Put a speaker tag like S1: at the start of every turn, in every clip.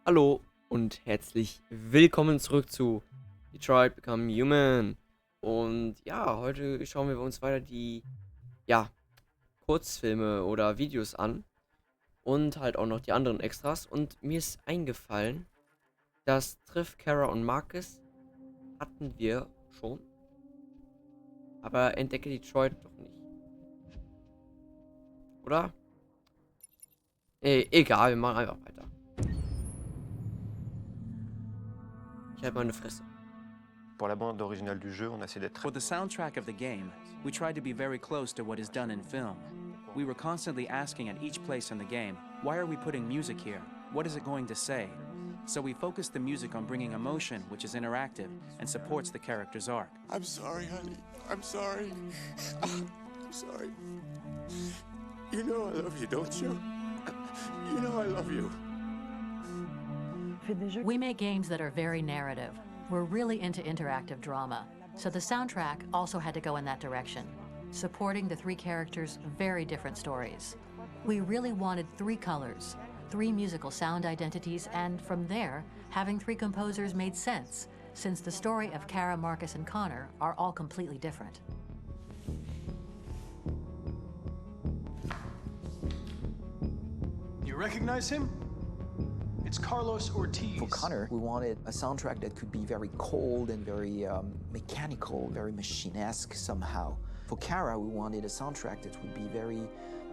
S1: Hallo und herzlich willkommen zurück zu Detroit Become Human. Und ja, heute schauen wir uns weiter die, ja, Kurzfilme oder Videos an und halt auch noch die anderen Extras. Und mir ist eingefallen, das Triff, Kara und Marcus hatten wir schon, aber Entdecke Detroit doch nicht, oder? Egal, wir machen einfach weiter. Ich halte meine Fresse.
S2: Pour la bande originale du jeu, on a essayé d'être
S3: For the soundtrack of the game, we tried to be very close to what is done in film. We were constantly asking at each place in the game, why are we putting music here? What is it going to say? So we focused the music on bringing emotion, which is interactive and supports the character's arc.
S4: I'm sorry, honey. I'm sorry. I'm sorry. You know I love you, don't you? You know I love you.
S5: We make games that are very narrative. We're really into interactive drama, so the soundtrack also had to go in that direction, supporting the three characters' very different stories. We really wanted three colors, three musical sound identities, and from there, having three composers made sense, since the story of Kara, Marcus, and Connor are all completely different.
S6: You recognize him? It's Carlos Ortiz.
S7: For Connor, we wanted a soundtrack that could be very cold and very mechanical, very machine-esque somehow. For Kara, we wanted a soundtrack that would be very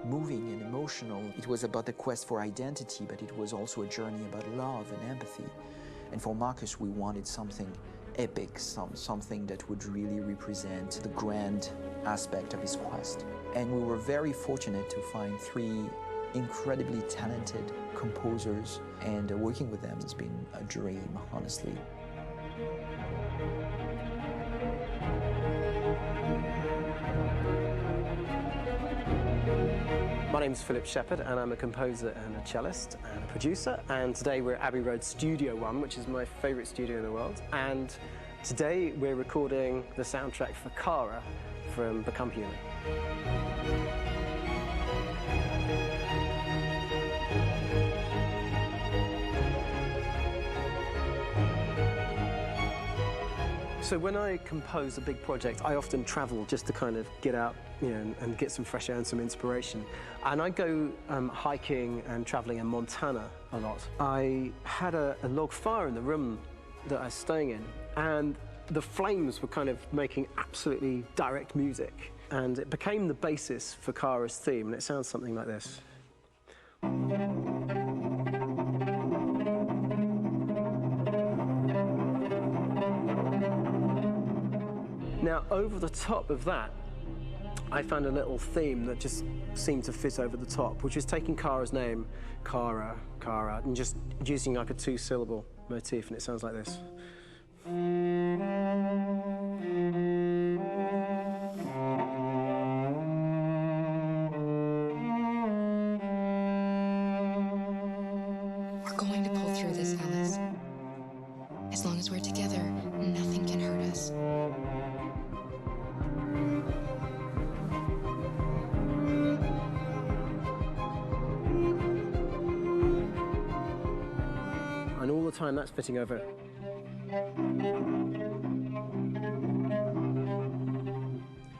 S7: moving and emotional. It was about the quest for identity, but it was also a journey about love and empathy. And for Marcus, we wanted something epic, something that would really represent the grand aspect of his quest. And we were very fortunate to find three incredibly talented composers, and working with them has been a dream, honestly.
S8: My name's Philip Shepherd, and I'm a composer and a cellist and a producer, and today we're at Abbey Road Studio One, which is my favourite studio in the world, and today we're recording the soundtrack for Kara from Become Human. So when I compose a big project, I often travel just to kind of get out, and get some fresh air and some inspiration. And I go hiking and traveling in Montana a lot. I had a log fire in the room that I was staying in, and the flames were kind of making absolutely direct music. And it became the basis for Kara's theme, and it sounds something like this. Now, over the top of that, I found a little theme that just seemed to fit over the top, which is taking Kara's name, Kara, and just using like a two-syllable motif, and it sounds like this.
S9: We're going to pull through this, Alice. As long as we're together, nothing can hurt us.
S8: And all the time that's fitting over.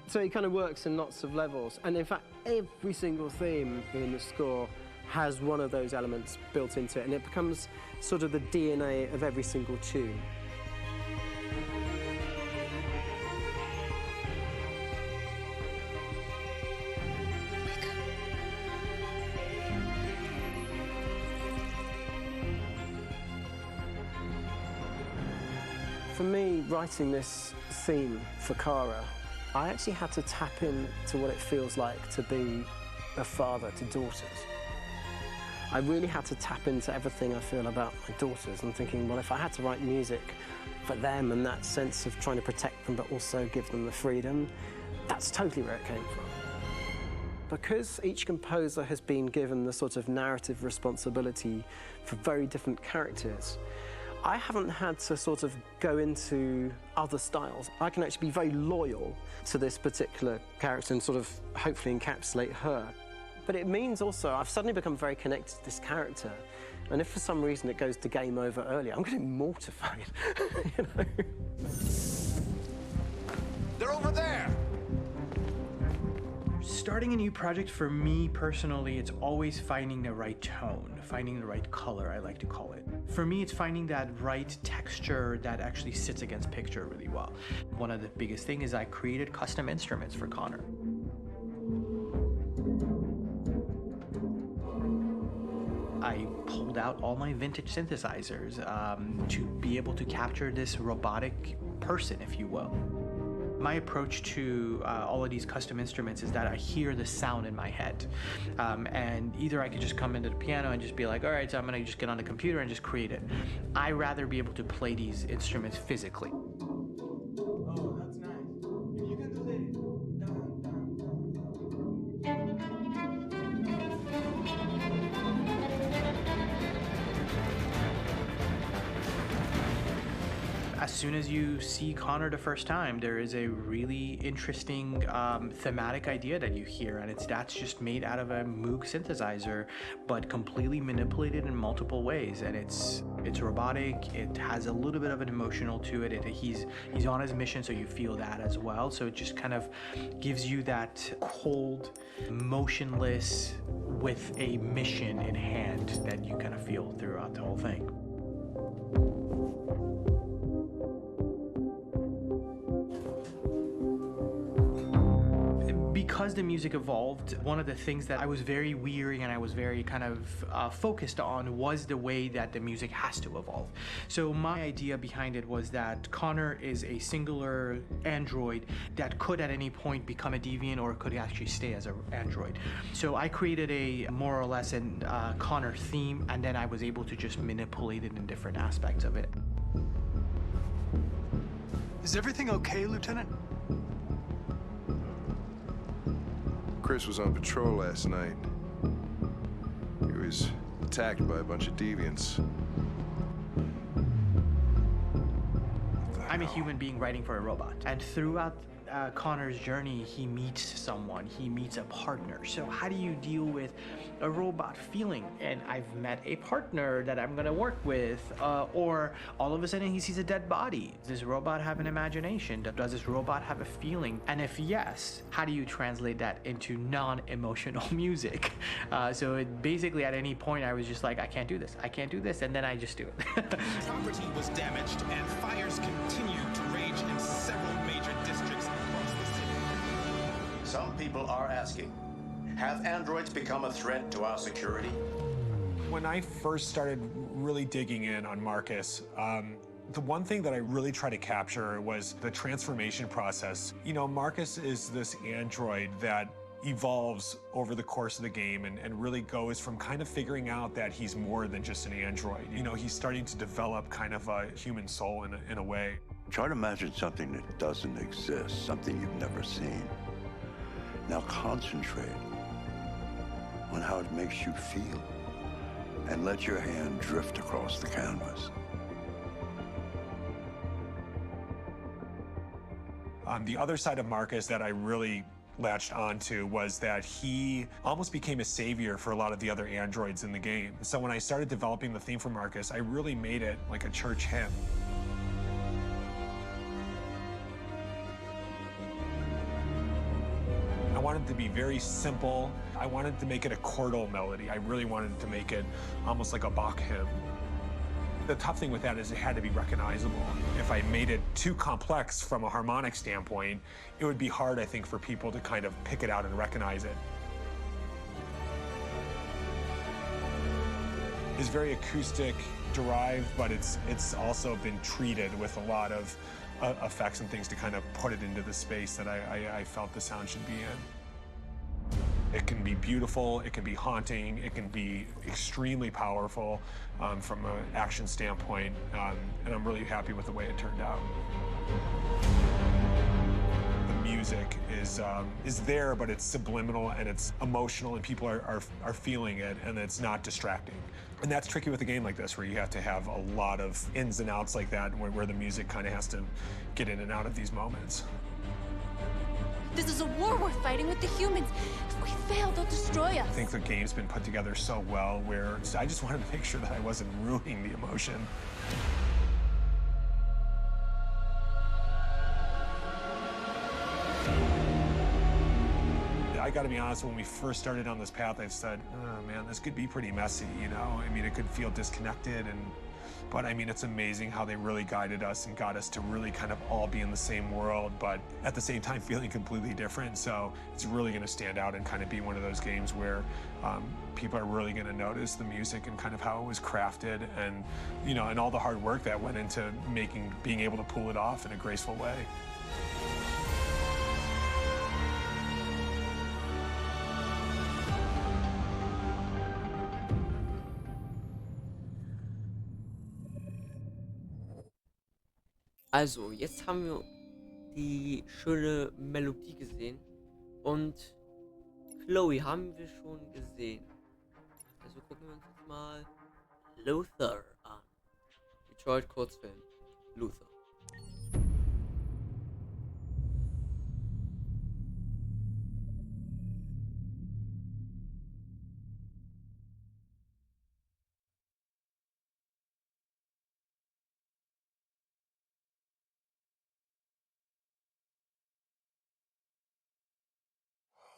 S8: So it kind of works in lots of levels. And in fact, every single theme in the score has one of those elements built into it, and it becomes sort of the DNA of every single tune. For me, writing this theme for Kara, I actually had to tap into what it feels like to be a father to daughters. I really had to tap into everything I feel about my daughters and thinking, well, if I had to write music for them and that sense of trying to protect them but also give them the freedom, that's totally where it came from. Because each composer has been given the sort of narrative responsibility for very different characters, I haven't had to sort of go into other styles. I can actually be very loyal to this particular character and sort of hopefully encapsulate her. But it means also I've suddenly become very connected to this character, And if for some reason it goes to game over early, I'm going to be mortified, you know?
S4: They're over there!
S6: Starting a new project, for me personally, it's always finding the right tone, finding the right color, I like to call it. For me, it's finding that right texture that actually sits against picture really well. One of the biggest things is I created custom instruments for Connor. I pulled out all my vintage synthesizers to be able to capture this robotic person, if you will. My approach to all of these custom instruments is that I hear the sound in my head. And either I could just come into the piano and just be like, all right, so I'm gonna just get on the computer and just create it. I rather be able to play these instruments physically.
S10: Oh, that's nice. If you can do the
S6: As soon as you see Connor the first time, there is a really interesting thematic idea that you hear, and that's just made out of a Moog synthesizer, but completely manipulated in multiple ways. And it's robotic. It has a little bit of an emotional to it. He's on his mission, so you feel that as well. So it just kind of gives you that cold, motionless, with a mission in hand that you kind of feel throughout the whole thing. Because the music evolved, one of the things that I was very weary and I was very kind of focused on was the way that the music has to evolve. So my idea behind it was that Connor is a singular android that could at any point become a deviant or could actually stay as an android. So I created a more or less an Connor theme, and then I was able to just manipulate it in different aspects of it. Is everything okay, Lieutenant?
S11: Chris was on patrol last night. He was attacked by a bunch of deviants.
S6: I'm a human being writing for a robot, and throughout Connor's journey, he meets someone, he meets a partner. So how do you deal with a robot feeling? And I've met a partner that I'm gonna work with, or all of a sudden he sees a dead body. Does this robot have an imagination? Does this robot have a feeling? And if yes, how do you translate that into non-emotional music? So basically at any point I was just like, I can't do this, and then I just do it.
S10: property was damaged and fires continued to rage in several major districts across the city.
S12: Some people are asking, have androids become a threat to our security?
S13: When I first started really digging in on Marcus, the one thing that I really try to capture was the transformation process. You know, Marcus is this android that evolves over the course of the game and really goes from kind of figuring out that he's more than just an android. You know, he's starting to develop kind of a human soul in a way.
S14: Try to imagine something that doesn't exist, something you've never seen. Now concentrate on how it makes you feel and let your hand drift across the canvas.
S13: The other side of Marcus that I really latched onto was that he almost became a savior for a lot of the other androids in the game. So when I started developing the theme for Marcus, I really made it like a church hymn. I wanted it to be very simple. I wanted to make it a chordal melody. I really wanted to make it almost like a Bach hymn. The tough thing with that is it had to be recognizable. If I made it too complex from a harmonic standpoint, it would be hard, I think, for people to kind of pick it out and recognize it. It's very acoustic derived, but it's also been treated with a lot of effects and things to kind of put it into the space that I felt the sound should be in. It can be beautiful, it can be haunting, it can be extremely powerful from an action standpoint, and I'm really happy with the way it turned out. The music is there, but it's subliminal and it's emotional, and people are feeling it, and it's not distracting. And that's tricky with a game like this, where you have to have a lot of ins and outs like that, where the music kind of has to get in and out of these moments.
S15: This is a war we're fighting with the humans. If we fail, they'll destroy us.
S13: I think the game's been put together so well where I just wanted to make sure that I wasn't ruining the emotion. I gotta be honest, when we first started on this path, I said, oh man, this could be pretty messy, you know? I mean, it could feel disconnected, but I mean, it's amazing how they really guided us and got us to really kind of all be in the same world, but at the same time feeling completely different. So it's really gonna stand out and kind of be one of those games where people are really gonna notice the music and kind of how it was crafted and, you know, and all the hard work that went into being able to pull it off in a graceful way.
S1: Also, jetzt haben wir die schöne Melodie gesehen und Chloe haben wir schon gesehen. Also gucken wir uns jetzt mal Luther an. Detroit Kurzfilm. Luther.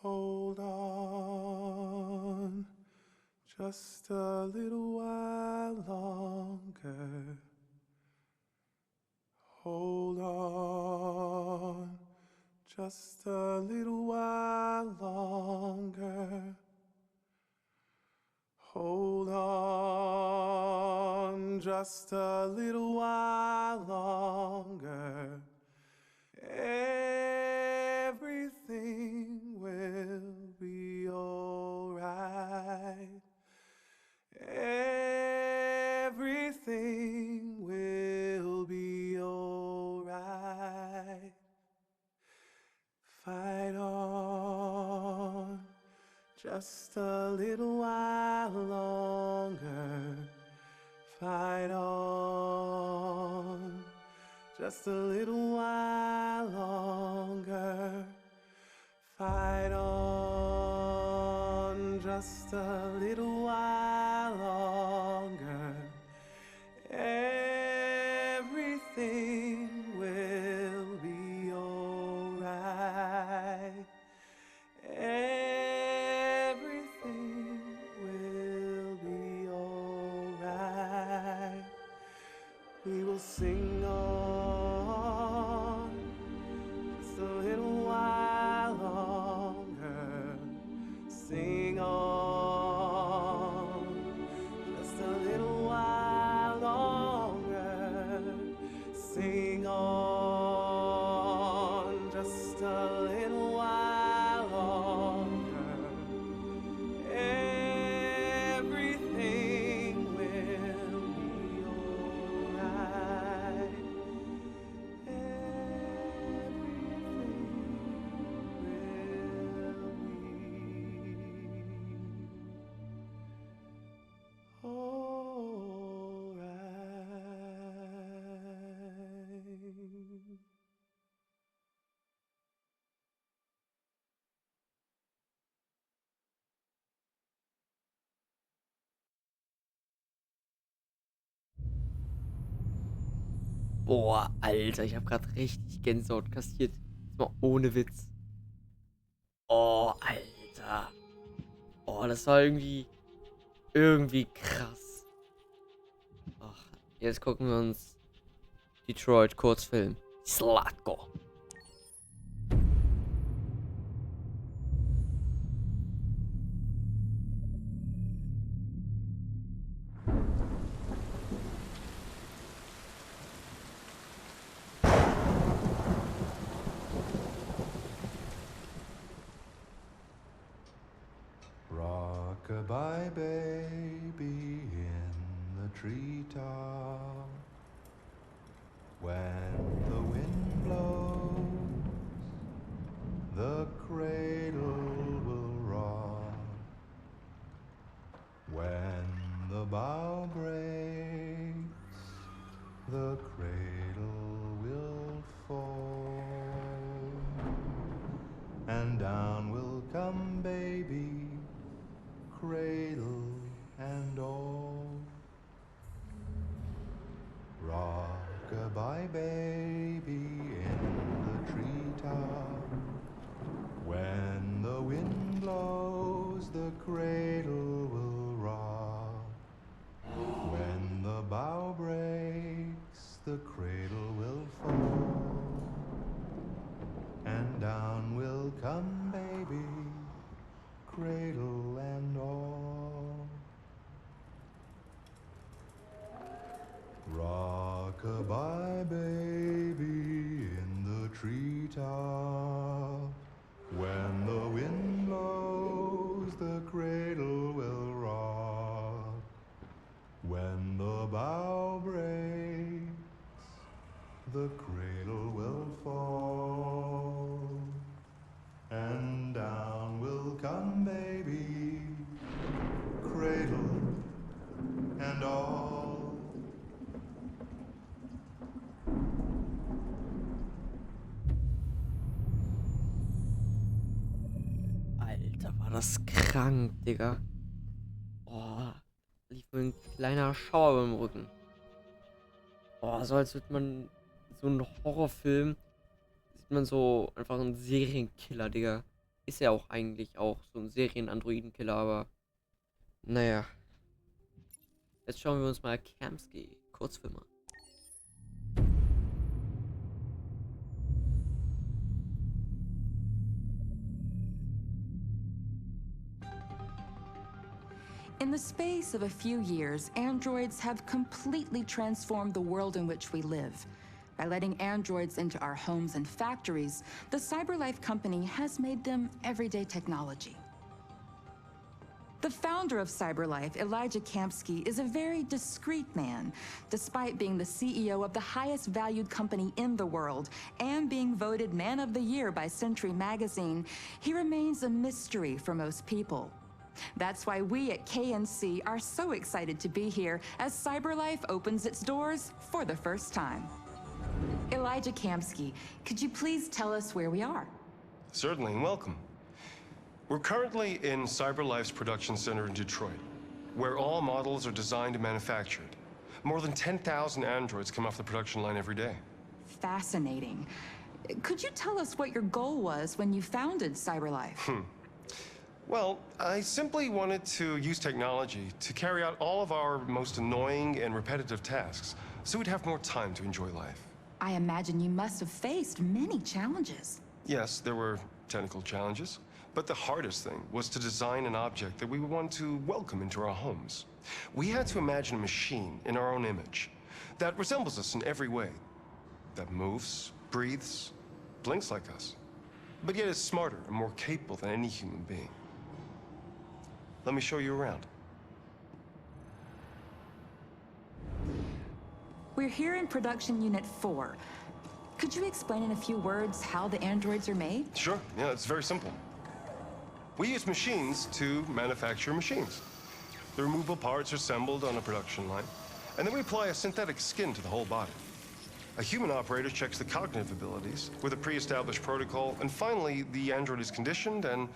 S16: Hold on, just a little while longer. Hold on, just a little while longer. Hold on, just a little while longer. Everything will be alright. Everything will be alright. Fight on, just a little while longer. Fight on, just a little while longer. Fight on, just a little while longer. Everything will be alright. Everything will be alright. We will sing on just a little while longer. Sing on just a little while longer. Sing on just a little while longer. Everything will be alright.
S1: Boah, Alter, ich habe gerade richtig Gänsehaut kassiert. Jetzt mal ohne Witz. Oh, Alter. Oh, das war irgendwie krass. Ach, jetzt gucken wir uns Detroit Kurzfilm Slatko.
S17: Rock-a-bye baby in the treetop. When the wind blows, the cradle will rock. When the bough breaks, the cradle will fall. Rock-a-bye baby in the treetop. When the wind blows, the cradle will rock. When the bough breaks, the cradle will fall. And down will come baby, cradle and all. Rock-a-bye baby in the treetop. When the wind blows, the cradle will rock. When the bough breaks, the cradle will fall. And down will come baby, cradle and all.
S1: Alter, war das krank, Digga. Oh, lief mir ein kleiner Schauer über den Rücken. Oh, so als würde man so einen Horrorfilm, sieht man so einfach einen Serienkiller, Digga. Ist ja auch eigentlich auch so ein Serien-Androiden-Killer, aber naja. Jetzt schauen wir uns mal Kamsky Kurzfilme an.
S18: In the space of a few years, androids have completely transformed the world in which we live. By letting androids into our homes and factories, the CyberLife company has made them everyday technology. The founder of CyberLife, Elijah Kamsky, is a very discreet man. Despite being the CEO of the highest valued company in the world and being voted Man of the Year by Century Magazine, he remains a mystery for most people. That's why we at KNC are so excited to be here as CyberLife opens its doors for the first time. Elijah Kamsky, could you please tell us where we are?
S19: Certainly, and welcome. We're currently in CyberLife's production center in Detroit, where all models are designed and manufactured. More than 10,000 androids come off the production line every day.
S18: Fascinating. Could you tell us what your goal was when you founded CyberLife?
S19: Well, I simply wanted to use technology to carry out all of our most annoying and repetitive tasks, so we'd have more time to enjoy life.
S18: I imagine you must have faced many challenges.
S19: Yes, there were technical challenges, but the hardest thing was to design an object that we would want to welcome into our homes. We had to imagine a machine in our own image that resembles us in every way, that moves, breathes, blinks like us, but yet is smarter and more capable than any human being. Let me show you around.
S18: We're here in Production Unit 4. Could you explain in a few words how the androids are made?
S19: Sure, yeah, it's very simple. We use machines to manufacture machines. The removable parts are assembled on a production line, and then we apply a synthetic skin to the whole body. A human operator checks the cognitive abilities with a pre-established protocol, and finally, the android is conditioned and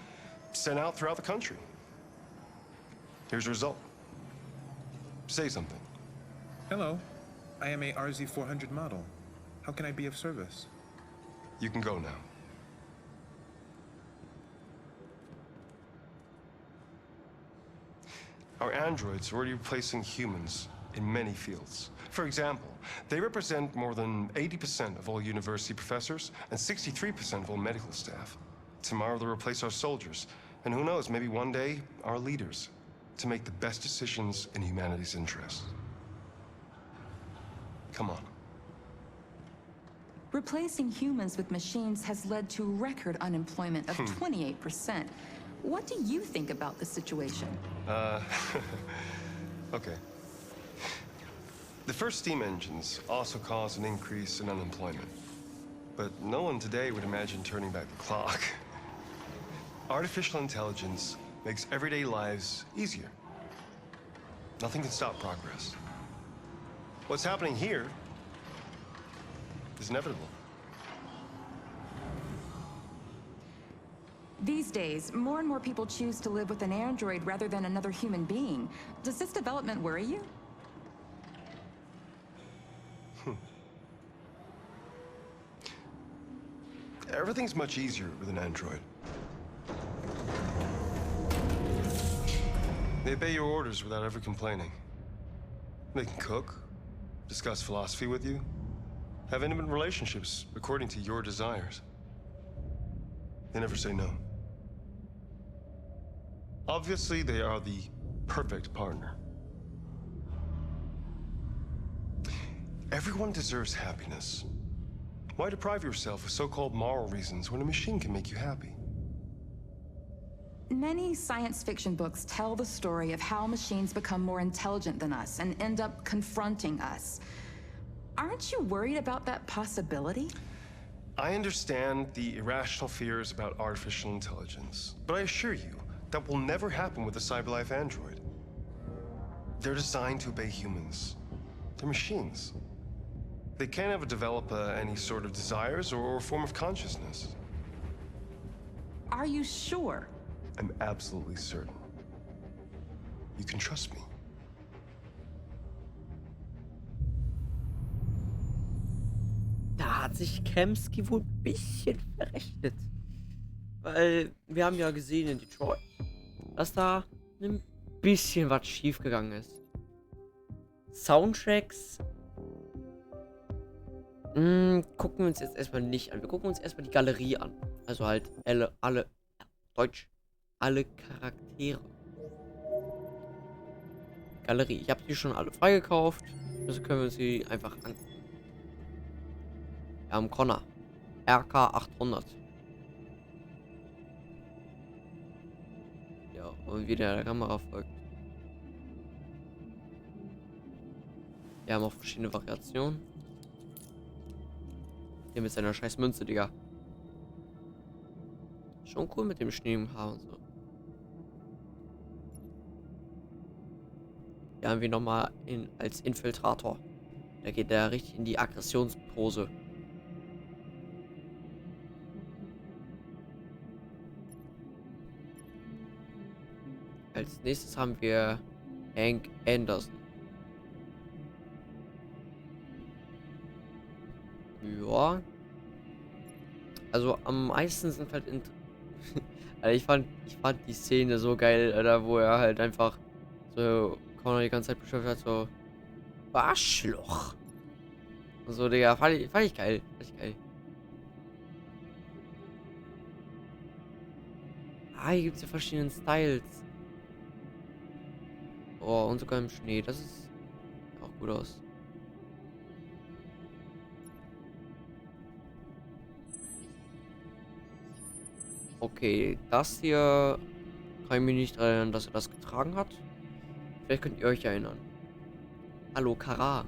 S19: sent out throughout the country. Here's the result. Say something.
S20: Hello, I am a RZ400 model. How can I be of service?
S19: You can go now. Our androids are already replacing humans in many fields. For example, they represent more than 80% of all university professors and 63% of all medical staff. Tomorrow they'll replace our soldiers, and who knows, maybe one day, our leaders, to make the best decisions in humanity's interest. Come on.
S18: Replacing humans with machines has led to record unemployment of 28%. What do you think about the situation?
S19: Okay. The first steam engines also caused an increase in unemployment. But no one today would imagine turning back the clock. Artificial intelligence makes everyday lives easier. Nothing can stop progress. What's happening here is inevitable.
S18: These days, more and more people choose to live with an android rather than another human being. Does this development worry you?
S19: Everything's much easier with an android. They obey your orders without ever complaining. They can cook, discuss philosophy with you, have intimate relationships according to your desires. They never say no. Obviously, they are the perfect partner. Everyone deserves happiness. Why deprive yourself of so-called moral reasons when a machine can make you happy?
S18: Many science fiction books tell the story of how machines become more intelligent than us and end up confronting us. Aren't you worried about that possibility?
S19: I understand the irrational fears about artificial intelligence, but I assure you, that will never happen with a cyberlife android. They're designed to obey humans. They're machines. They can't ever develop any sort of desires or form of consciousness.
S18: Are you sure?
S19: I'm absolutely certain. You can trust me.
S1: Da hat sich Kemsky wohl ein bisschen verrechnet. Weil wir haben ja gesehen in Detroit, dass da ein bisschen was schief gegangen ist. Soundtracks gucken wir uns jetzt erstmal nicht an. Wir gucken uns erstmal die Galerie an. Also halt alle Charaktere. Galerie. Ich habe die schon alle freigekauft. Also können wir uns die einfach angucken. Wir haben Connor. RK 800. Ja, und wie der Kamera folgt. Wir haben auch verschiedene Variationen. Hier mit seiner scheiß Münze, Digga. Schon cool mit dem Schnee im Haar und so. Hier haben wir nochmal als Infiltrator. Da geht er richtig in die Aggressionspose. Als nächstes haben wir Hank Anderson. Ja. Also am meisten sind halt also ich fand die Szene so geil, Alter, wo er halt einfach so Connor die ganze Zeit beschimpft hat, so Arschloch. Und so, Digga, fand ich geil. Ah, hier gibt es ja verschiedene Styles. Oh, und sogar im Schnee. Das ist auch gut aus. Okay, das hier kann ich mich nicht daran erinnern, dass er das getragen hat. Vielleicht könnt ihr euch erinnern. Hallo, Kara.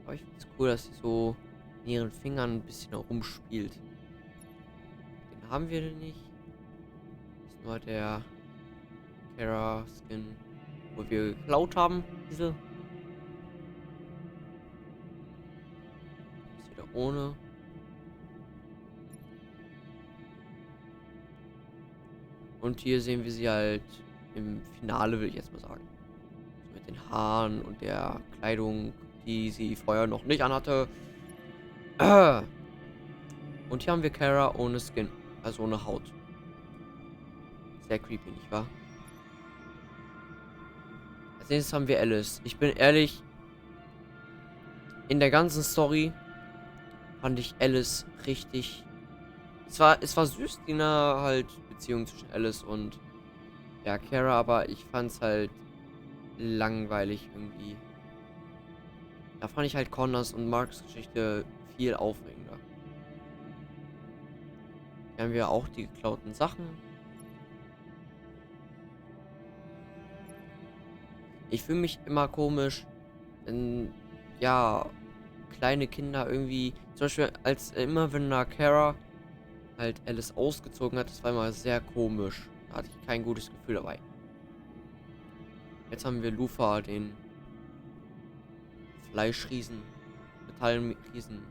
S1: Aber ich finde es cool, dass sie so in ihren Fingern ein bisschen herumspielt. Den haben wir denn nicht. Das ist nur der Kara-Skin, wo wir geklaut haben. Diese. Das ist wieder ohne. Und hier sehen wir sie halt im Finale, will ich jetzt mal sagen. So mit den Haaren und der Kleidung, die sie vorher noch nicht anhatte. Und hier haben wir Kara ohne Skin, also ohne Haut. Sehr creepy, nicht wahr? Als nächstes haben wir Alice. Ich bin ehrlich, in der ganzen Story fand ich Alice richtig... Es war süß, die Beziehung zwischen Alice und ja, Kara, aber ich fand's halt langweilig irgendwie. Da fand ich halt Connors und Marks Geschichte viel aufregender. Hier haben wir auch die geklauten Sachen. Ich fühle mich immer komisch, wenn, ja, kleine Kinder irgendwie, zum Beispiel wenn da Kara halt Alice ausgezogen hat, das war immer sehr komisch. Da hatte ich kein gutes Gefühl dabei. Jetzt haben wir Lufa, den Fleischriesen, Metallriesen.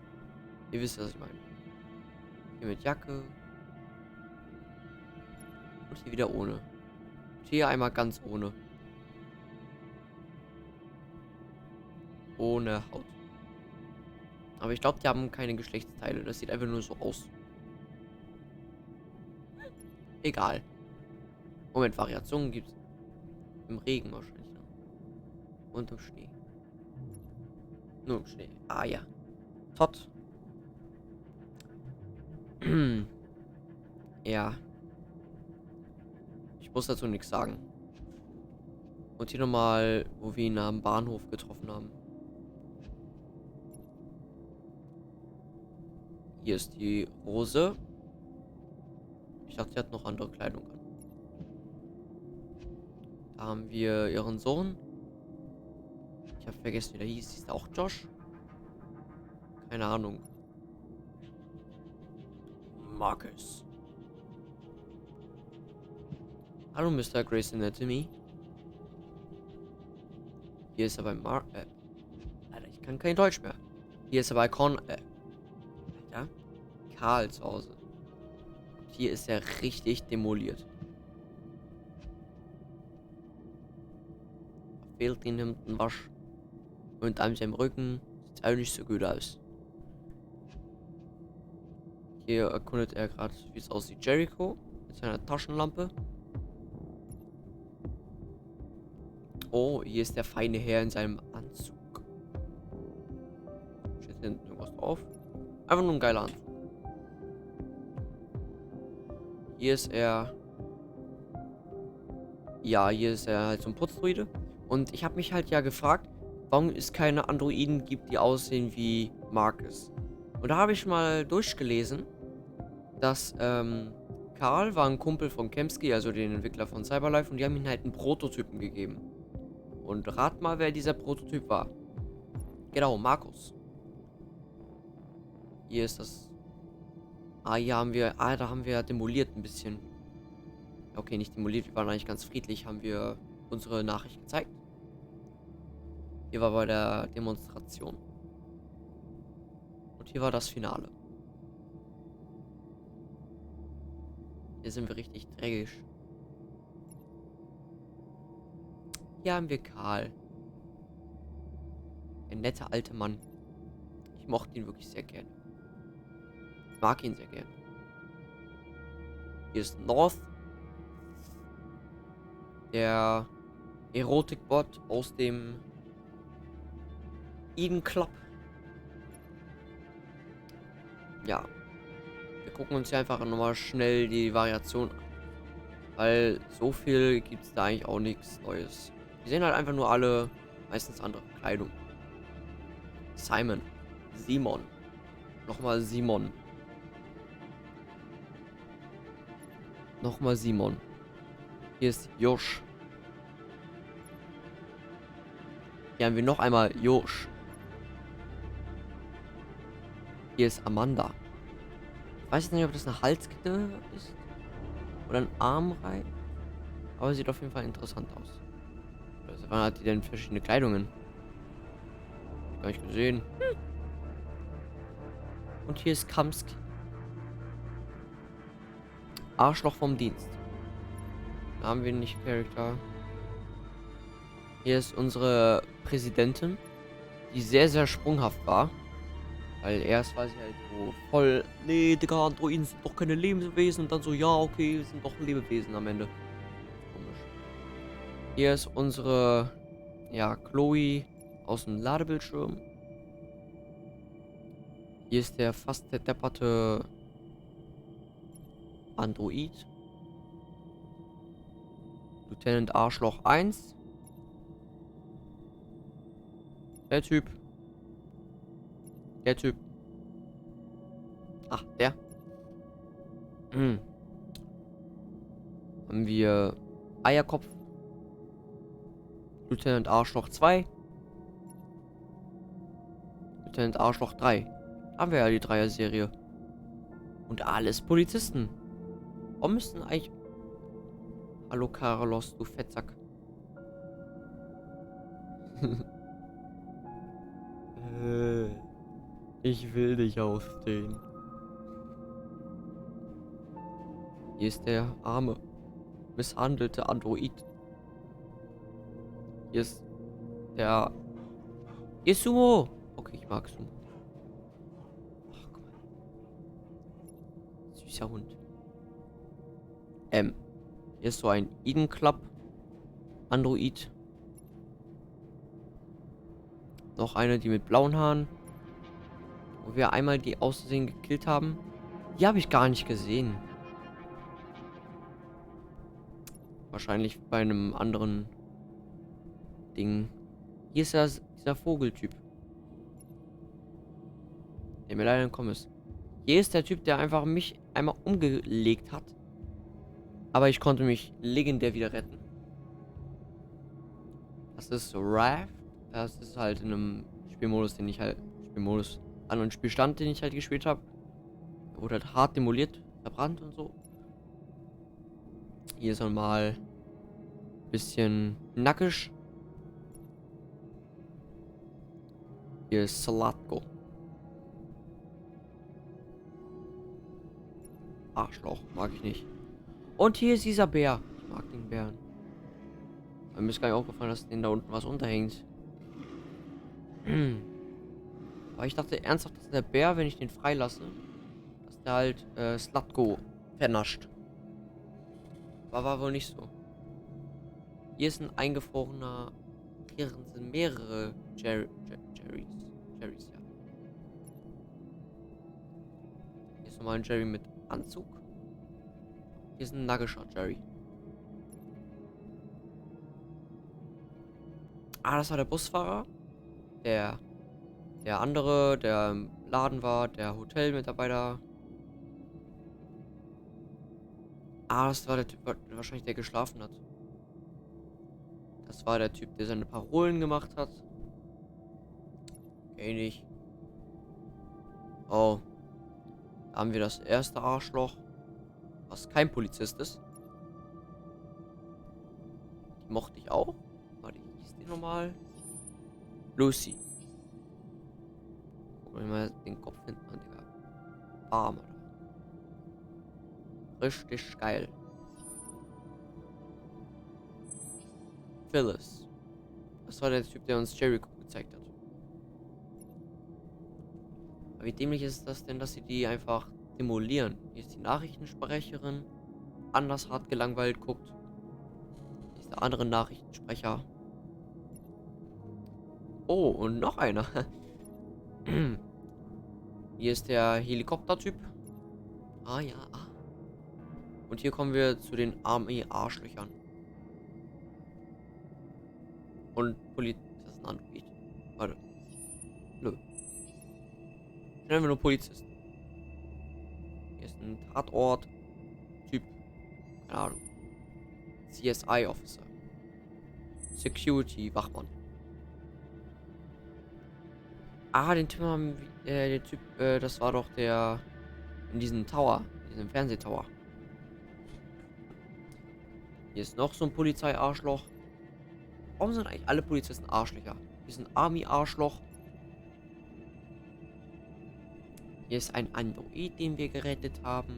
S1: Ihr wisst, was ich meine. Hier mit Jacke. Und hier wieder ohne. Und hier einmal ganz ohne. ohne Haut. Aber ich glaube, die haben keine Geschlechtsteile. Das sieht einfach nur so aus. Egal. Moment, Variationen gibt es. Im Regen wahrscheinlich. Ne? Und im Schnee. Nur im Schnee. Ah ja. Todd. Ja. Ich muss dazu nichts sagen. Und hier nochmal, wo wir ihn am Bahnhof getroffen haben. Hier ist die Rose. Ich dachte, sie hat noch andere Kleidung an. Da haben wir ihren Sohn. Ich habe vergessen, wie der hieß. Hieß der auch Josh? Keine Ahnung. Marcus. Hallo, Mr. Grey's Anatomy. Hier ist er bei Alter, ich kann kein Deutsch mehr. Hier ist er bei Alter. Karl zu Hause. Und hier ist er richtig demoliert. Da fehlt ihm ein Wasch. Und an seinem Rücken sieht auch nicht so gut aus. Hier erkundet er gerade, wie es aussieht. Jericho mit seiner Taschenlampe. Oh, hier ist der feine Herr in seinem Anzug. Steht hinten irgendwas drauf? Einfach nur ein geiler Anzug. Hier ist er. Ja, hier ist er halt so ein Putzdruide. Und ich habe mich halt ja gefragt, warum es keine Androiden gibt, die aussehen wie Marcus. Und da habe ich mal durchgelesen, dass Karl war ein Kumpel von Kemsky, also den Entwickler von Cyberlife, und die haben ihm halt einen Prototypen gegeben. Und rat mal, wer dieser Prototyp war. Genau, Markus. Hier ist das. Ah, hier haben wir. Ah, da haben wir demoliert ein bisschen. Okay, nicht demoliert, wir waren eigentlich ganz friedlich, haben wir unsere Nachricht gezeigt. Hier war bei der Demonstration. Und hier war das Finale. Hier sind wir richtig dreckig. Hier haben wir Karl. Ein netter alter Mann. Ich mochte ihn wirklich sehr gerne. Ich mag ihn sehr gerne. Hier ist North. Der Erotikbot aus dem Eden Club. Ja. Wir gucken uns hier einfach nochmal schnell die Variation an. Weil so viel gibt es da eigentlich auch nichts Neues. Die sehen halt einfach nur alle meistens andere Kleidung. Simon. Nochmal Simon. Nochmal Simon. Hier ist Josh. Hier haben wir noch einmal Josh. Hier ist Amanda. Ich weiß jetzt nicht, ob das eine Halskette ist. Oder ein Armreif. Aber sieht auf jeden Fall interessant aus. Also, wann hat die denn verschiedene Kleidungen? Gar nicht gesehen. Und hier ist Kamsky. Arschloch vom Dienst. Da haben wir nicht Charakter. Hier ist unsere Präsidentin, die sehr, sehr sprunghaft war. Weil erst war sie halt so voll, nee, Digga, Androiden sind doch keine Lebewesen. Und dann so, ja, okay, wir sind doch Lebewesen am Ende. Komisch. Hier ist unsere, ja, Chloe aus dem Ladebildschirm. Hier ist der fast zerdepperte Android. Lieutenant Arschloch 1. Der Typ. Ach, der. Haben wir Eierkopf. Lieutenant Arschloch 2. Lieutenant Arschloch 3. Haben wir ja die Dreier-Serie. Und alles Polizisten. Warum müssten eigentlich... Hallo Carlos, du Fettsack. Ich will dich ausstehen. Hier ist der arme, misshandelte Android. Hier ist der Hier ist Sumo. Okay, ich mag Sumo. Ach, guck mal. Süßer Hund. Hier ist so ein Eden Club. Android. Noch eine, die mit blauen Haaren. Wo wir einmal die aussehen gekillt haben. Die habe ich gar nicht gesehen. Wahrscheinlich bei einem anderen Ding. Hier ist ja dieser Vogeltyp. Der mir leider entkommen ist. Hier ist der Typ, der einfach mich einmal umgelegt hat. Aber ich konnte mich legendär wieder retten. Das ist Raft. Das ist halt in einem Spielmodus, den ich halt... Spielmodus. An einem Spielstand, den ich halt gespielt habe. Der wurde halt hart demoliert, verbrannt und so. Hier ist nochmal ein bisschen nackig. Hier ist Salatko. Arschloch, mag ich nicht. Und hier ist dieser Bär. Ich mag den Bären. Aber mir ist gar nicht aufgefallen, dass denen da unten was unterhängt. Aber ich dachte ernsthaft, dass der Bär, wenn ich den freilasse, dass der halt Slatko vernascht. Aber war wohl nicht so. Hier ist ein eingefrorener. Hier sind mehrere Jerrys, ja. Hier ist nochmal ein Jerry mit Anzug. Hier ist ein naggischer Jerry. Ah, das war der Busfahrer. Der andere, der im Laden war, der Hotelmitarbeiter. Ah, das war der Typ, wahrscheinlich der geschlafen hat. Das war der Typ, der seine Parolen gemacht hat. Ähnlich. Oh. Da haben wir das erste Arschloch, was kein Polizist ist. Die mochte ich auch. Warte, wie hieß die nochmal? Lucy. Guck mal den Kopf hinten an, Digga. Bam, Alter. Richtig geil. Phyllis. Das war der Typ, der uns Jericho gezeigt hat. Aber wie dämlich ist das denn, dass sie die einfach demolieren? Hier ist die Nachrichtensprecherin. Anders hart gelangweilt guckt. Hier ist der andere Nachrichtensprecher. Oh, und noch einer. Hier ist der Helikoptertyp. Ah ja, ah. Und hier kommen wir zu den Army-Arschlöchern. Und das ist ein Android. Warte. Nö. Nennen wir nur Polizisten. Hier ist ein Tatort-Typ. Keine Ahnung. CSI-Officer. Security-Wachmann. Ah, den Typ haben der Typ, das war doch der in diesem Tower, in diesem Fernsehtower. Hier ist noch so ein Polizei-Arschloch. Warum sind eigentlich alle Polizisten Arschlöcher? Hier ist ein Army-Arschloch. Hier ist ein Android, den wir gerettet haben.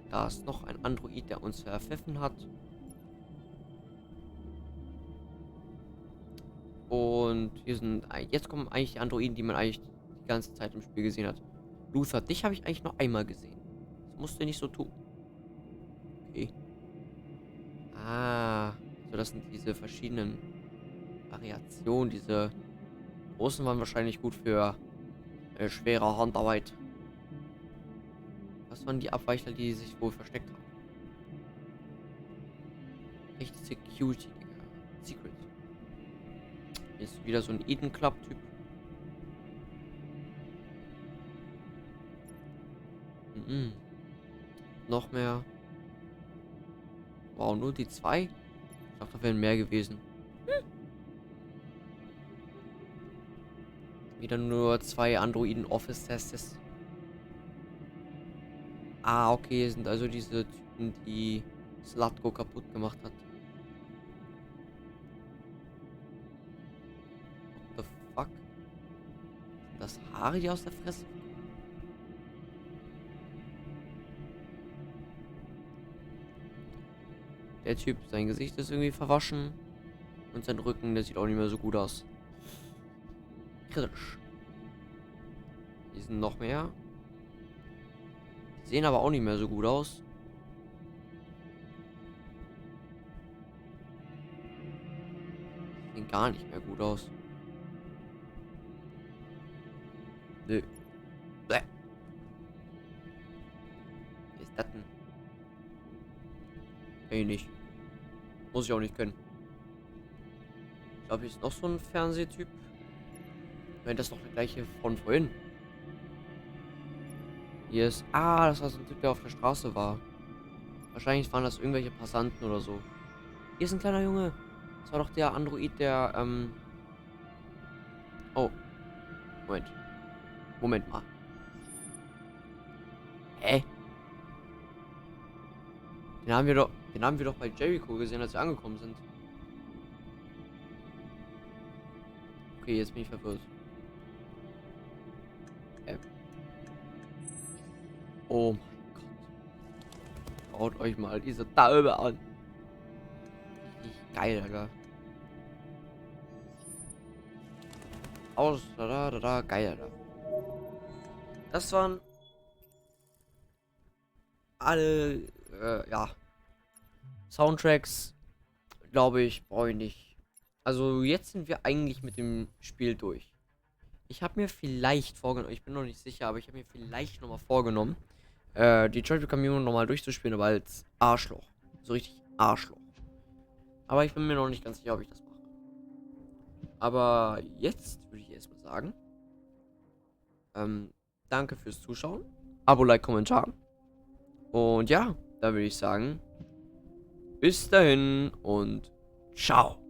S1: Da ist noch ein Android, der uns verpfiffen hat. Und hier sind... Jetzt kommen eigentlich die Androiden, die man eigentlich die ganze Zeit im Spiel gesehen hat. Luther, dich habe ich eigentlich noch einmal gesehen. Das musst du nicht so tun. Okay. Ah. So, das sind diese verschiedenen Variationen. Diese großen waren wahrscheinlich gut für schwere Handarbeit. Was waren die Abweichler, die sich wohl versteckt haben? Echt Security, Digga. Secret. Hier ist wieder so ein Eden Club Typ. Noch mehr. Wow, nur die zwei? Ich dachte, da wären mehr gewesen. Wieder nur 2 Androiden Office Tests. Ah, okay, sind also diese Typen, die Slatko kaputt gemacht hat. What the fuck? Das Haare, die aus der Fresse. Der Typ, sein Gesicht ist irgendwie verwaschen. Und sein Rücken, der sieht auch nicht mehr so gut aus. Kritisch. Hier sind noch mehr. Die sehen aber auch nicht mehr so gut aus. Sehen gar nicht mehr gut aus. Nö. Bäh. Was ist das denn? Kann ich nicht. Muss ich auch nicht können. Ich glaube, hier ist noch so ein Fernsehtyp. Ich meine, das ist doch der gleiche von vorhin. Hier ist... Ah, das war so ein Typ, der auf der Straße war. Wahrscheinlich waren das irgendwelche Passanten oder so. Hier ist ein kleiner Junge. Das war doch der Android, der, Oh. Moment. Moment mal. Hä? Den haben wir doch bei Jericho gesehen, als wir angekommen sind. Okay, jetzt bin ich verwirrt. Oh mein Gott. Schaut euch mal diese Taube an. Richtig geil, Alter. Geil, Alter. Das waren alle, ja, Soundtracks, glaube ich, brauche ich nicht. Also jetzt sind wir eigentlich mit dem Spiel durch. Ich habe mir vielleicht vorgenommen, ich bin noch nicht sicher, aber ich habe mir vielleicht nochmal vorgenommen, Detroit Become Human nochmal durchzuspielen, aber als Arschloch. So richtig Arschloch. Aber ich bin mir noch nicht ganz sicher, ob ich das mache. Aber jetzt würde ich erstmal sagen, danke fürs Zuschauen. Abo, Like, Kommentar. Und ja, da würde ich sagen, bis dahin und ciao.